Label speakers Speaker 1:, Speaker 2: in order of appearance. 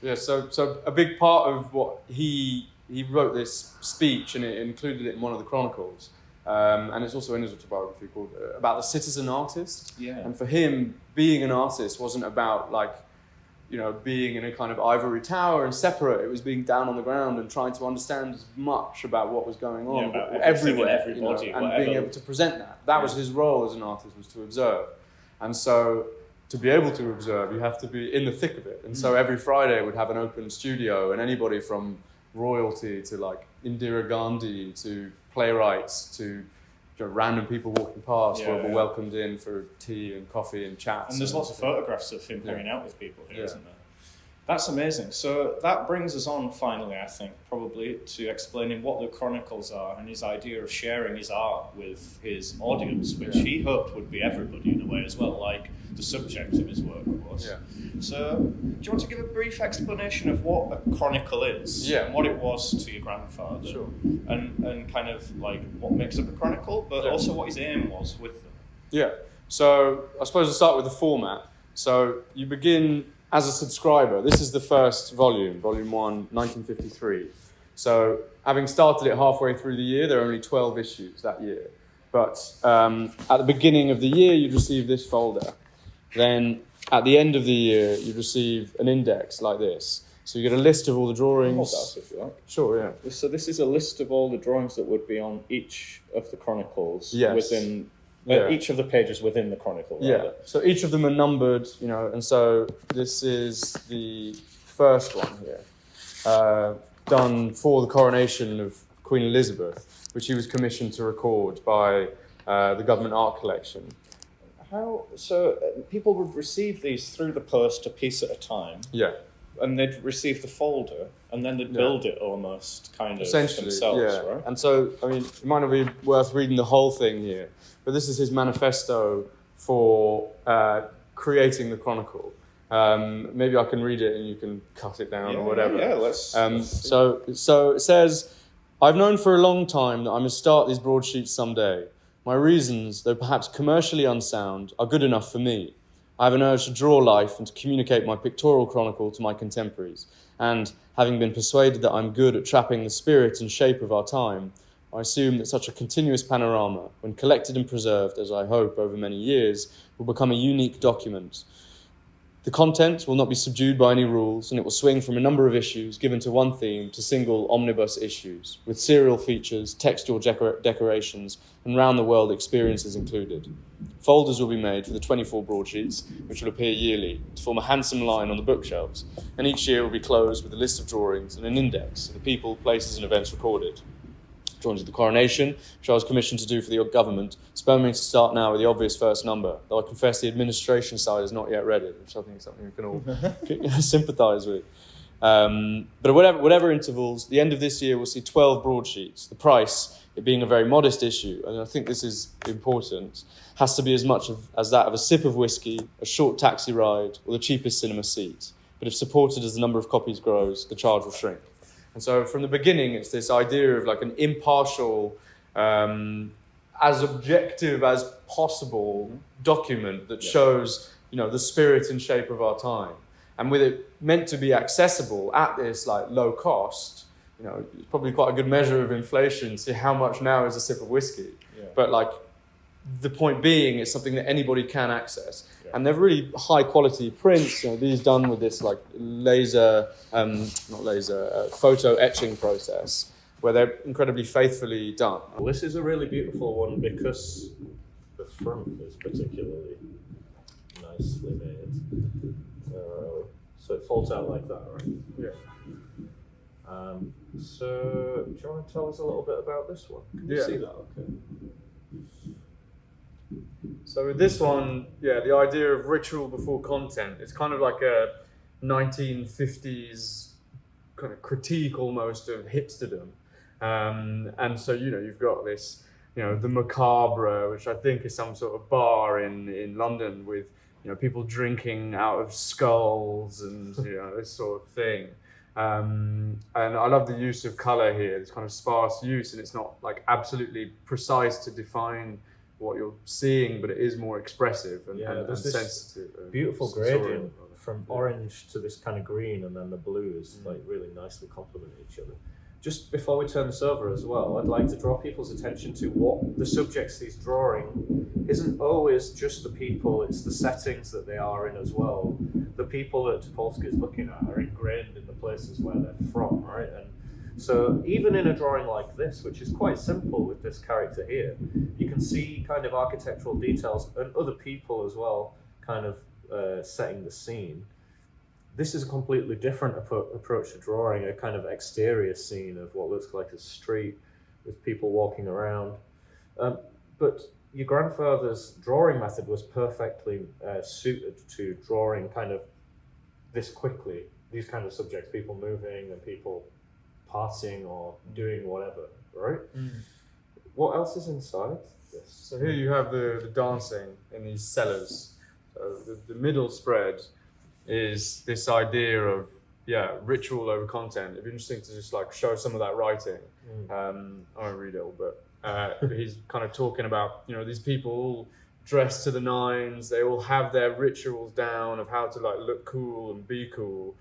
Speaker 1: Yeah, so a big part of what he wrote this speech, and it included it in one of the chronicles, and it's also in his autobiography called about the citizen artist.
Speaker 2: Yeah.
Speaker 1: And for him, being an artist wasn't about like, you know, being in a kind of ivory tower and separate. It was being down on the ground and trying to understand as much about what was going on everywhere,
Speaker 2: everybody,
Speaker 1: and being able to present that. That was his role as an artist, was to observe. And so to be able to observe, you have to be in the thick of it. And so every Friday would have an open studio, and anybody from royalty to like Indira Gandhi to playwrights to random people walking past were welcomed in for tea and coffee and chats.
Speaker 2: And there's lots of photographs of him hanging out with people here, isn't there? That's amazing. So that brings us on finally, I think, probably to explaining what the Chronicles are and his idea of sharing his art with his audience, which he hoped would be everybody in a way as well, like the subject of his work was.
Speaker 1: Yeah.
Speaker 2: So do you want to give a brief explanation of what a chronicle is and what it was to your grandfather?
Speaker 1: Sure.
Speaker 2: And kind of like what makes up a chronicle, but also what his aim was with them.
Speaker 1: Yeah. So I suppose I'll start with the format. So you begin as a subscriber. This is the first volume, volume 1, 1953. So having started it halfway through the year, there are only 12 issues that year. But at the beginning of the year, you'd receive this folder. Then at the end of the year, you'd receive an index like this. So you get a list of all the drawings.
Speaker 2: Hold that if you like.
Speaker 1: Sure, yeah.
Speaker 2: So this is a list of all the drawings that would be on each of the chronicles within each of the pages within the chronicle. Rather.
Speaker 1: Yeah. So each of them are numbered, you know, and so this is the first one here, done for the coronation of Queen Elizabeth, which he was commissioned to record by the government art collection.
Speaker 2: People would receive these through the post a piece at a time.
Speaker 1: Yeah.
Speaker 2: And they'd receive the folder, and then they'd build it almost kind of themselves, right?
Speaker 1: And so, I mean, it might not be worth reading the whole thing here, but this is his manifesto for creating the chronicle. Maybe I can read it and you can cut it down or whatever.
Speaker 2: Yeah, let's
Speaker 1: so it says, I've known for a long time that I must start these broadsheets someday. My reasons, though perhaps commercially unsound, are good enough for me. I have an urge to draw life and to communicate my pictorial chronicle to my contemporaries. And, having been persuaded that I'm good at trapping the spirit and shape of our time, I assume that such a continuous panorama, when collected and preserved, as I hope, over many years, will become a unique document. The content will not be subdued by any rules, and it will swing from a number of issues given to one theme to single omnibus issues, with serial features, textual decorations, and round-the-world experiences included. Folders will be made for the 24 broadsheets, which will appear yearly, to form a handsome line on the bookshelves, and each year will be closed with a list of drawings and an index of the people, places, and events recorded. Drawings of the coronation, which I was commissioned to do for the government, spur me to start now with the obvious first number, though I confess the administration side is not yet ready, which I think is something we can all sympathise with. But at whatever intervals, the end of this year will see 12 broadsheets. The price, it being a very modest issue, and I think this is important, has to be as much as that of a sip of whiskey, a short taxi ride, or the cheapest cinema seat. But if supported as the number of copies grows, the charge will shrink. And so from the beginning, it's this idea of like an impartial, as objective as possible document that shows, you know, the spirit and shape of our time. And with it meant to be accessible at this like low cost, you know, it's probably quite a good measure of inflation. See how much now is a sip of whiskey. Yeah. But like the point being, it's something that anybody can access. Yeah. And they're really high quality prints. You know, these done with this like photo etching process, where they're incredibly faithfully done.
Speaker 3: Well, this is a really beautiful one because the front is particularly nicely made. So it folds out like that, right?
Speaker 1: Yeah.
Speaker 3: So do you want to tell us a little bit about this one? Can you see that? Okay.
Speaker 1: So with this one, the idea of ritual before content, it's kind of like a 1950s kind of critique almost of hipsterdom. And so, you know, you've got this, you know, the Macabre, which I think is some sort of bar in London with, you know, people drinking out of skulls and, you know, this sort of thing. And I love the use of colour here, this kind of sparse use, and it's not like absolutely precise to define what you're seeing, but it is more expressive and sensitive.
Speaker 3: Beautiful gradient from orange to this kind of green, and then the blues like really nicely complement each other. Just before we turn this over as well, I'd like to draw people's attention to what the subjects he's drawing isn't always just the people, it's the settings that they are in as well. The people that Topolski is looking at are ingrained in the places where they're from, right? And so even in a drawing like this, which is quite simple with this character here, you can see kind of architectural details and other people as well, kind of setting the scene. This is a completely different approach to drawing, a kind of exterior scene of what looks like a street with people walking around. But your grandfather's drawing method was perfectly suited to drawing kind of this quickly, these kind of subjects, people moving and people passing or doing whatever, right? What else is inside this?
Speaker 1: So here you have the dancing in these cellars. So the middle spread is this idea of ritual over content. It'd be interesting to just like show some of that writing. I won't read it all, but he's kind of talking about, these people all dressed to the nines. They all have their rituals down of how to like look cool and be cool.